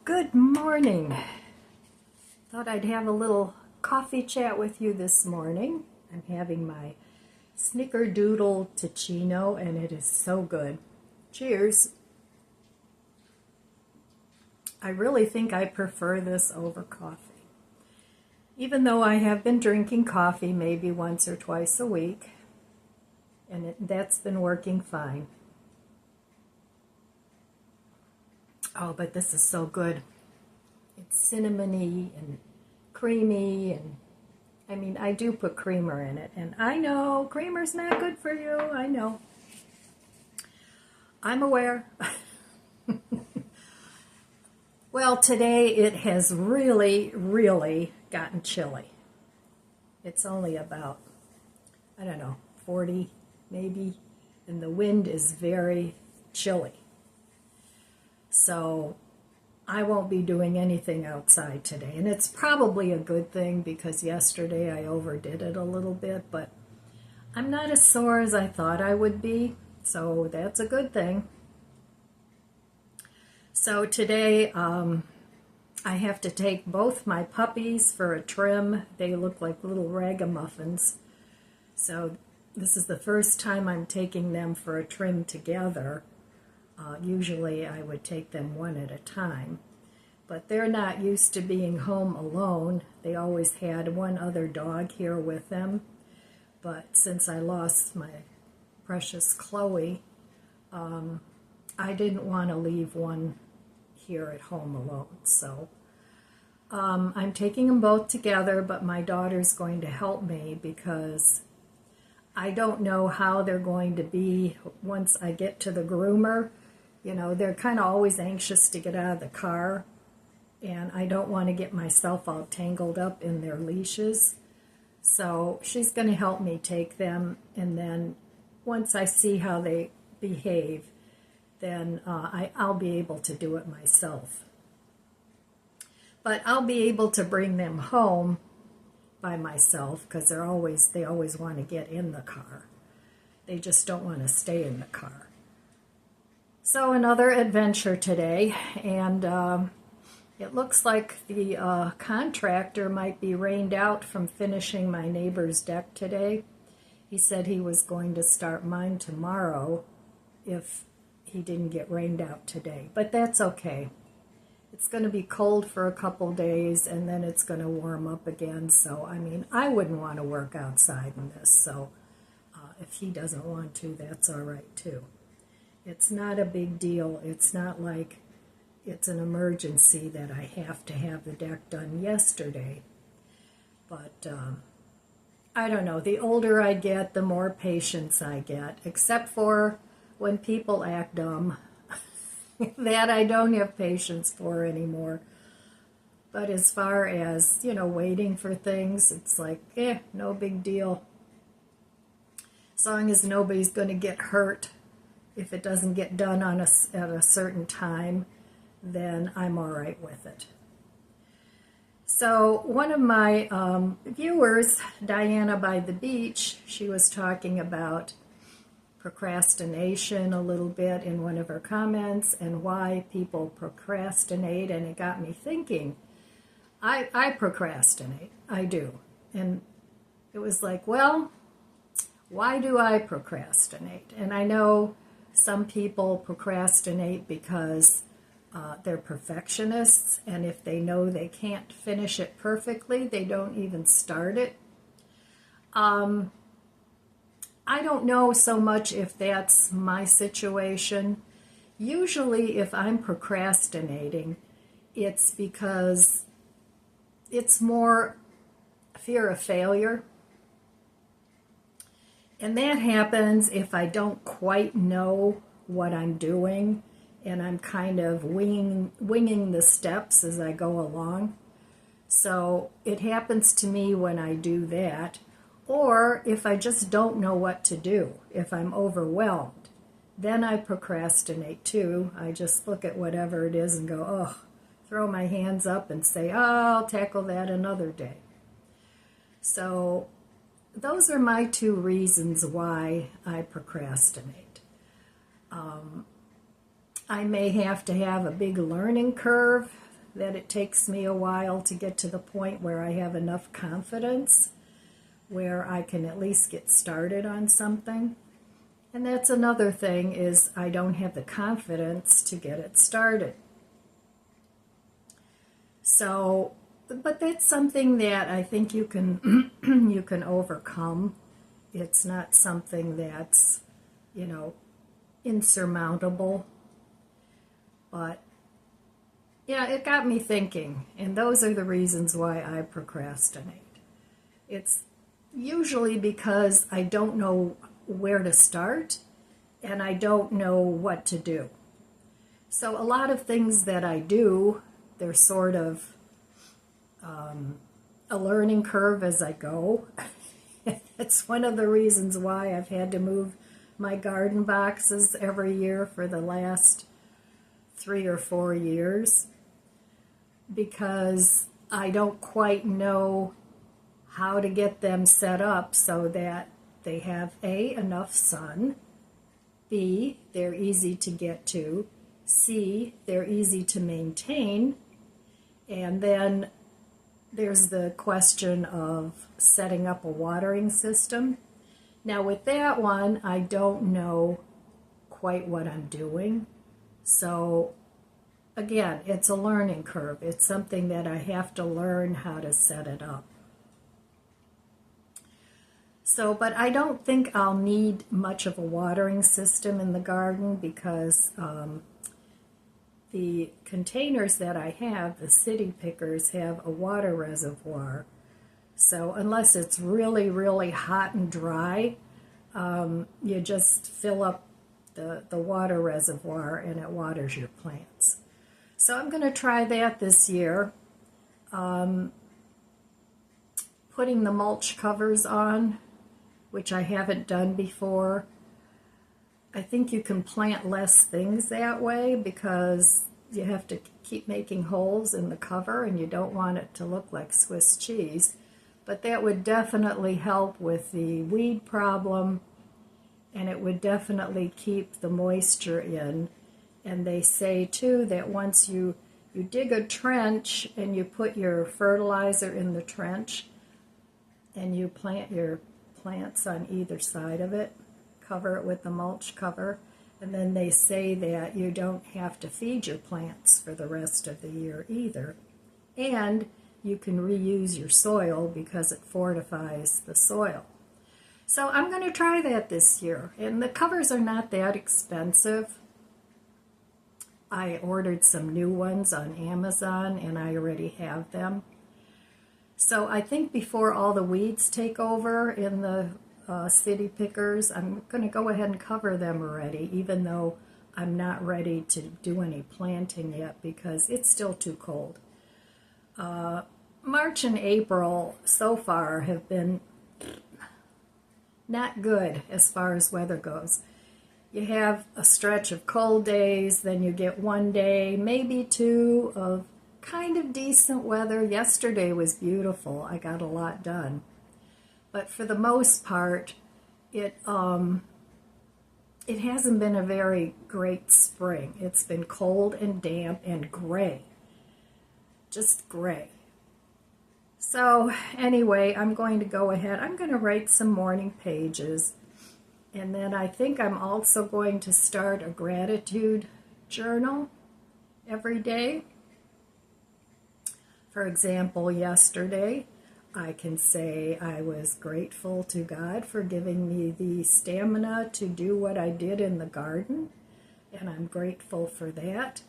Good morning. Thought I'd have a little coffee chat with you this morning. I'm having my snickerdoodle ticino and it is so good. Cheers. I really think I prefer this over coffee. Even though I have been drinking coffee maybe once or twice a week, and that's been working fine. Oh, but this is so good. It's cinnamony and creamy, and I mean, I do put creamer in it, and I know creamer's not good for you. I know. I'm aware. Well, today it has really gotten chilly. It's only about, I don't know, 40 maybe, and the wind is very chilly. So I won't be doing anything outside today. And it's probably a good thing because yesterday I overdid it a little bit, but I'm not as sore as I thought I would be, so that's a good thing. So today I have to take both my puppies for a trim. They look like little ragamuffins. So this is the first time I'm taking them for a trim together. Usually I would take them one at a time, but they're not used to being home alone. They always had one other dog here with them, but since I lost my precious Chloe, I didn't want to leave one here at home alone. So I'm taking them both together, but my daughter's going to help me because I don't know how they're going to be once I get to the groomer. You know, they're kind of always anxious to get out of the car, and I don't want to get myself all tangled up in their leashes. So she's going to help me take them, and then once I see how they behave, then I'll be able to do it myself. But I'll be able to bring them home by myself because they always want to get in the car. They just don't want to stay in the car. So another adventure today, and it looks like the contractor might be rained out from finishing my neighbor's deck today. He said he was going to start mine tomorrow if he didn't get rained out today, but that's okay. It's going to be cold for a couple days, and then it's going to warm up again, so I mean, I wouldn't want to work outside in this, so if he doesn't want to, that's all right too. It's not a big deal. It's not like it's an emergency that I have to have the deck done yesterday. But I don't know. The older I get, the more patience I get, except for when people act dumb. That I don't have patience for anymore. But as far as, you know, waiting for things, it's like, no big deal. As long as nobody's going to get hurt. If it doesn't get done at a certain time, then I'm all right with it. So one of my viewers, Diana by the Beach, she was talking about procrastination a little bit in one of her comments and why people procrastinate, and it got me thinking. I procrastinate. I do. And it was like, well, why do I procrastinate? And I know some people procrastinate because they're perfectionists, and if they know they can't finish it perfectly, they don't even start it. I don't know so much if that's my situation. Usually if I'm procrastinating, it's because it's more fear of failure. And that happens if I don't quite know what I'm doing and I'm kind of winging the steps as I go along. So it happens to me when I do that, or if I just don't know what to do, if I'm overwhelmed, then I procrastinate too. I just look at whatever it is and go, oh, throw my hands up and say, oh, I'll tackle that another day. So those are my two reasons why I procrastinate. I may have to have a big learning curve that it takes me a while to get to the point where I have enough confidence where I can at least get started on something. And that's another thing, is I don't have the confidence to get it started. So, but that's something that I think you can you can overcome. It's not something that's, insurmountable. But yeah, it got me thinking, and those are the reasons why I procrastinate. It's usually because I don't know where to start and I don't know what to do. So a lot of things that I do, they're sort of a learning curve as I go. It's one of the reasons why I've had to move my garden boxes every year for the last 3 or 4 years, because I don't quite know how to get them set up so that they have A, enough sun, B, they're easy to get to, C, they're easy to maintain, and then there's the question of setting up a watering system. Now with that one, I don't know quite what I'm doing. So again, it's a learning curve. It's something that I have to learn how to set it up. So, but I don't think I'll need much of a watering system in the garden, because the containers that I have, the city pickers, have a water reservoir. So unless it's really, really hot and dry, you just fill up the water reservoir and it waters your plants. So I'm going to try that this year. Putting the mulch covers on, which I haven't done before. I think you can plant less things that way, because you have to keep making holes in the cover and you don't want it to look like Swiss cheese. But that would definitely help with the weed problem, and it would definitely keep the moisture in. And they say too that once you dig a trench and you put your fertilizer in the trench and you plant your plants on either side of it, cover it with the mulch cover, and then they say that you don't have to feed your plants for the rest of the year either. And you can reuse your soil because it fortifies the soil. So I'm going to try that this year. And the covers are not that expensive. I ordered some new ones on Amazon and I already have them. So I think before all the weeds take over in the city pickers, I'm going to go ahead and cover them already, even though I'm not ready to do any planting yet because it's still too cold. March and April so far have been not good as far as weather goes. You have a stretch of cold days, then you get one day, maybe two, of kind of decent weather. Yesterday was beautiful. I got a lot done. But for the most part, it hasn't been a very great spring. It's been cold and damp and gray. Just gray. So anyway, I'm going to go ahead. I'm going to write some morning pages. And then I think I'm also going to start a gratitude journal every day. For example, yesterday, I can say I was grateful to God for giving me the stamina to do what I did in the garden, and I'm grateful for that.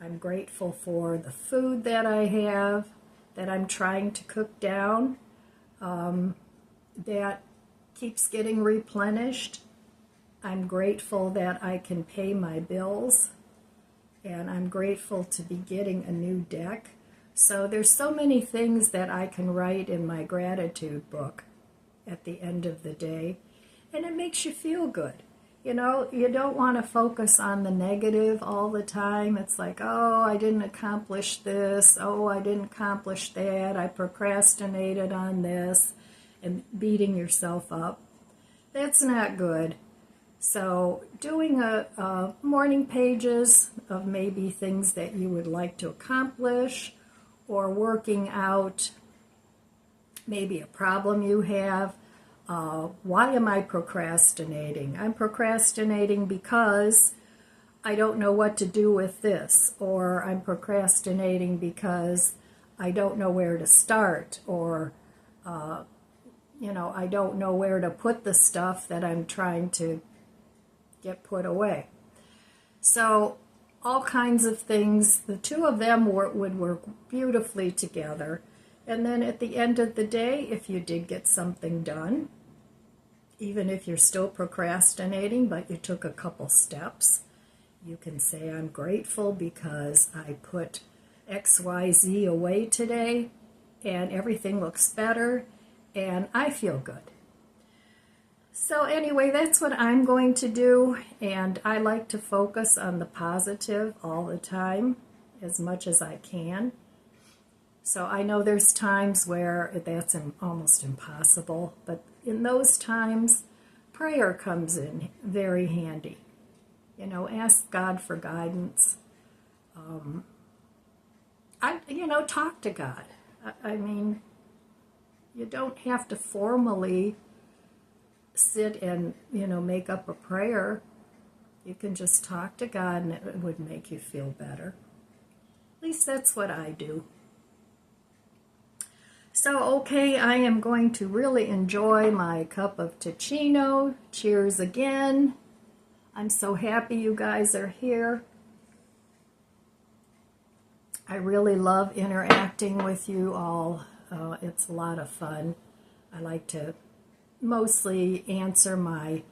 I'm grateful for the food that I have, that I'm trying to cook down, that keeps getting replenished. I'm grateful that I can pay my bills, and I'm grateful to be getting a new deck. So there's so many things that I can write in my gratitude book at the end of the day, and it makes you feel good. You know, you don't want to focus on the negative all the time. It's like, oh, I didn't accomplish this. Oh, I didn't accomplish that. I procrastinated on this, and beating yourself up. That's not good. So doing a morning pages of maybe things that you would like to accomplish, or working out maybe a problem you have. Why am I procrastinating? I'm procrastinating because I don't know what to do with this, or I'm procrastinating because I don't know where to start, or I don't know where to put the stuff that I'm trying to get put away. So all kinds of things. The two of them would work beautifully together. And then at the end of the day, if you did get something done, even if you're still procrastinating, but you took a couple steps, you can say, I'm grateful because I put XYZ away today and everything looks better and I feel good. So anyway, that's what I'm going to do, and I like to focus on the positive all the time as much as I can. So I know there's times where that's almost impossible, but in those times, prayer comes in very handy. Ask God for guidance. Talk to God. I mean, you don't have to formally sit and, make up a prayer. You can just talk to God and it would make you feel better. At least that's what I do. So, okay, I am going to really enjoy my cup of Ticino. Cheers again. I'm so happy you guys are here. I really love interacting with you all. It's a lot of fun. I like to mostly answer my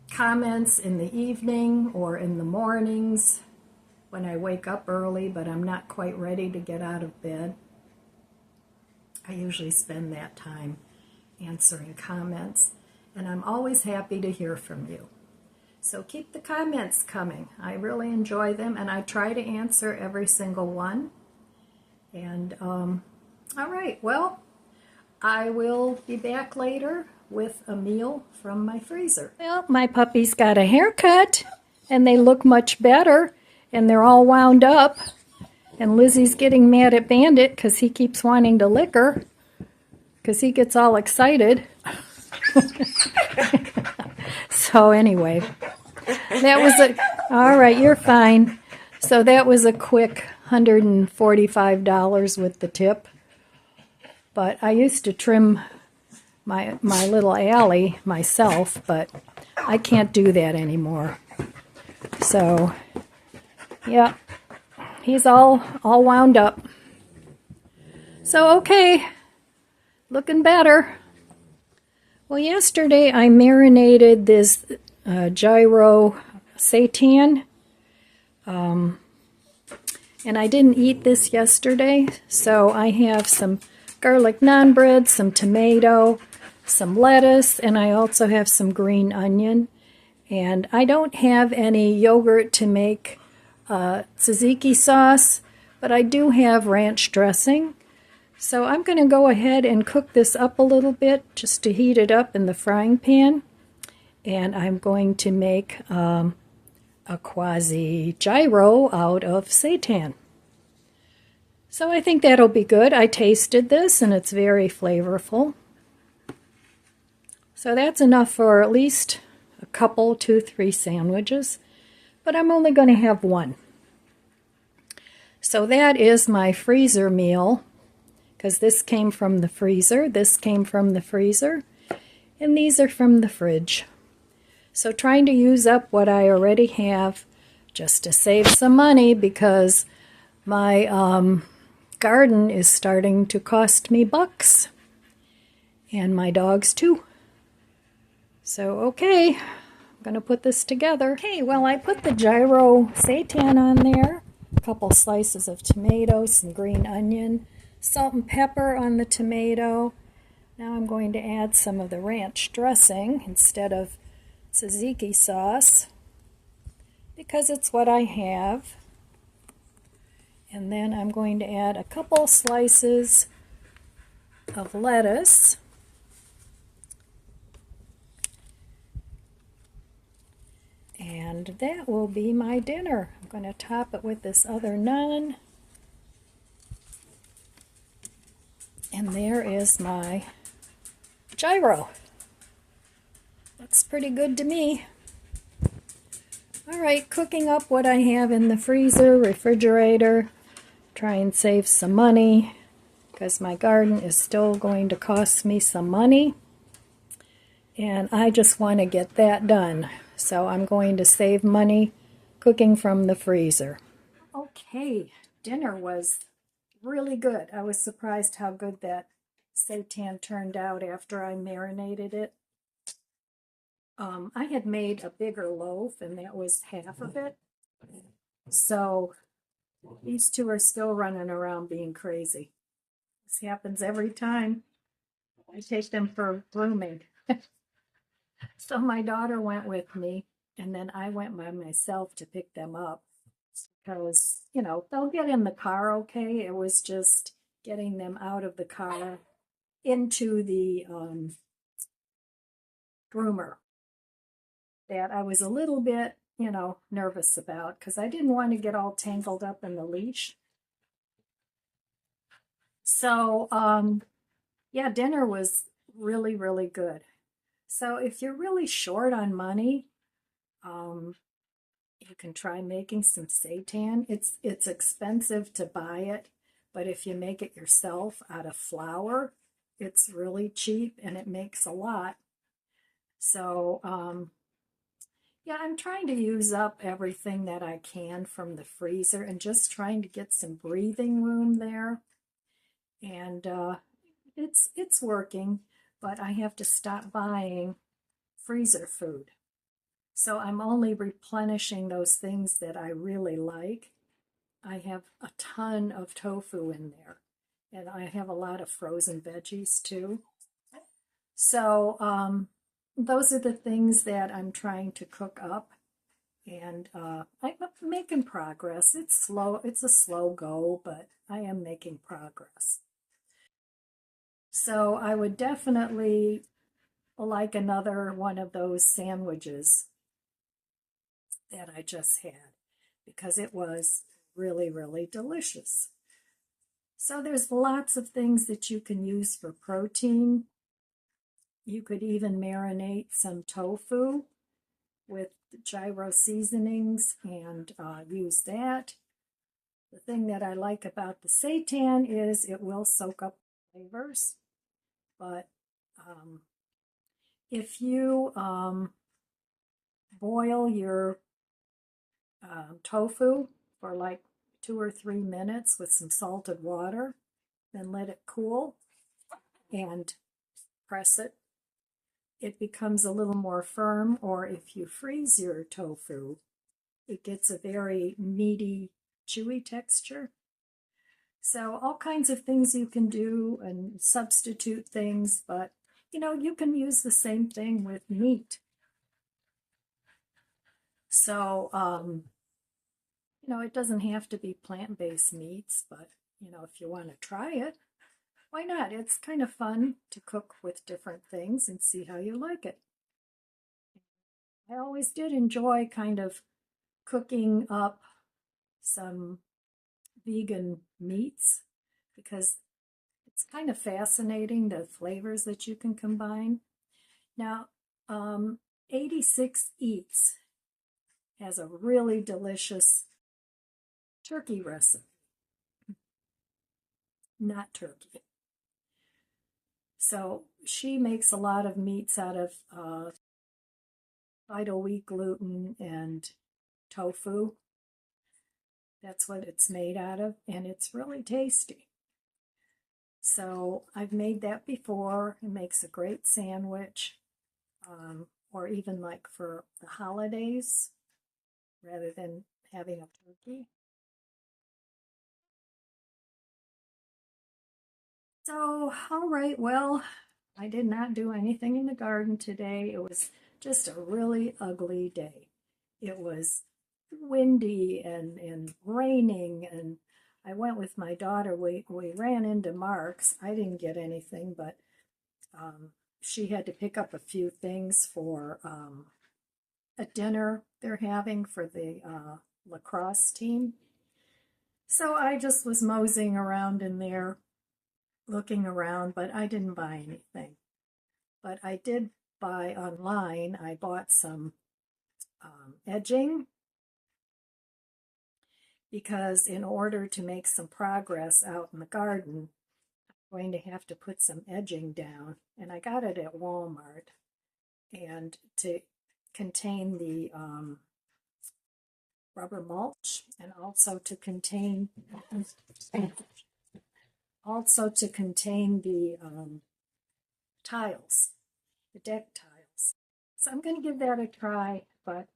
comments in the evening or in the mornings when I wake up early, but I'm not quite ready to get out of bed. I usually spend that time answering comments, and I'm always happy to hear from you. So keep the comments coming. I really enjoy them, and I try to answer every single one. And all right, well, I will be back later with a meal from my freezer. Well, my puppy's got a haircut, and they look much better, and they're all wound up. And Lizzie's getting mad at Bandit because he keeps wanting to lick her, because he gets all excited. So anyway, that was all right, you're fine. So that was a quick $145 with the tip. But I used to trim my little alley myself, but I can't do that anymore. So, yeah, he's all wound up. So, okay, looking better. Well, yesterday I marinated this gyro seitan, and I didn't eat this yesterday, so I have some garlic naan bread, some tomato, some lettuce, and I also have some green onion. And I don't have any yogurt to make tzatziki sauce, but I do have ranch dressing. So I'm going to go ahead and cook this up a little bit just to heat it up in the frying pan. And I'm going to make a quasi gyro out of seitan. So I think that'll be good. I tasted this and it's very flavorful. So that's enough for at least a couple, 2-3 sandwiches. But I'm only going to have one. So that is my freezer meal, because this came from the freezer, this came from the freezer, and these are from the fridge. So trying to use up what I already have just to save some money, because my garden is starting to cost me bucks, and my dogs too. So okay, I'm going to put this together. Okay, well, I put the gyro seitan on there, a couple slices of tomato, some green onion, salt and pepper on the tomato. Now I'm going to add some of the ranch dressing instead of tzatziki sauce, because it's what I have. And then I'm going to add a couple slices of lettuce. And that will be my dinner. I'm going to top it with this other naan. And there is my gyro. Looks pretty good to me. All right, cooking up what I have in the freezer, refrigerator. Try and save some money because my garden is still going to cost me some money. And I just want to get that done. So I'm going to save money cooking from the freezer. Okay, dinner was really good. I was surprised how good that seitan turned out after I marinated it. I had made a bigger loaf and that was half of it. So these two are still running around being crazy. This happens every time I take them for grooming. So my daughter went with me and then I went by myself to pick them up because, you know, they'll get in the car okay. It was just getting them out of the car into the groomer that I was a little bit, you know, nervous about because I didn't want to get all tangled up in the leash. So, yeah, dinner was really, really good. So if you're really short on money, you can try making some seitan. It's expensive to buy it, but if you make it yourself out of flour, it's really cheap and it makes a lot. So, yeah, I'm trying to use up everything that I can from the freezer and just trying to get some breathing room there. And it's working, but I have to stop buying freezer food. So I'm only replenishing those things that I really like. I have a ton of tofu in there, and I have a lot of frozen veggies too. So those are the things that I'm trying to cook up, and I'm making progress. It's slow. It's a slow go, but I am making progress. So I would definitely like another one of those sandwiches that I just had because it was really, really delicious. So there's lots of things that you can use for protein. You could even marinate some tofu with gyro seasonings and use that. The thing that I like about the seitan is it will soak up flavors, but if you boil your tofu for like 2 or 3 minutes with some salted water, then let it cool and press it. It becomes a little more firm, or if you freeze your tofu, it gets a very meaty, chewy texture. So all kinds of things you can do and substitute things, but you know, you can use the same thing with meat. So, you know, it doesn't have to be plant-based meats, but you know, if you want to try it, why not? It's kind of fun to cook with different things and see how you like it. I always did enjoy kind of cooking up some vegan meats because it's kind of fascinating the flavors that you can combine. Now, 86 Eats has a really delicious turkey recipe, not turkey. So she makes a lot of meats out of vital wheat gluten and tofu. That's what it's made out of, and it's really tasty. So I've made that before. It makes a great sandwich, or even like for the holidays, rather than having a turkey. So, all right, well, I did not do anything in the garden today. It was just a really ugly day. It was windy and raining, and I went with my daughter. We ran into Mark's. I didn't get anything, but she had to pick up a few things for a dinner they're having for the lacrosse team. So I just was moseying around in there, looking around, but I didn't buy anything. But I did buy online. I bought some edging, because in order to make some progress out in the garden, I'm going to have to put some edging down. And I got it at Walmart. And to contain the rubber mulch, and also to contain the tiles, the deck tiles. So I'm going to give that a try, but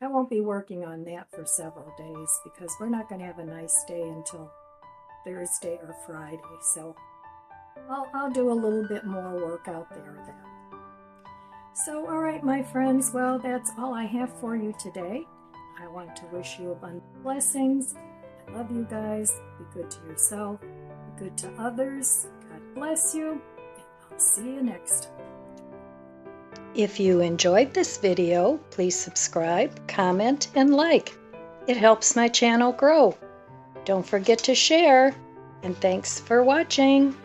I won't be working on that for several days because we're not going to have a nice day until Thursday or Friday. So I'll do a little bit more work out there then. So, all right, my friends, well, that's all I have for you today. I want to wish you abundant blessings. I love you guys. Be good to yourself. Be good to others. God bless you. And I'll see you next time. If you enjoyed this video, please subscribe, comment, and like. It helps my channel grow. Don't forget to share. And thanks for watching.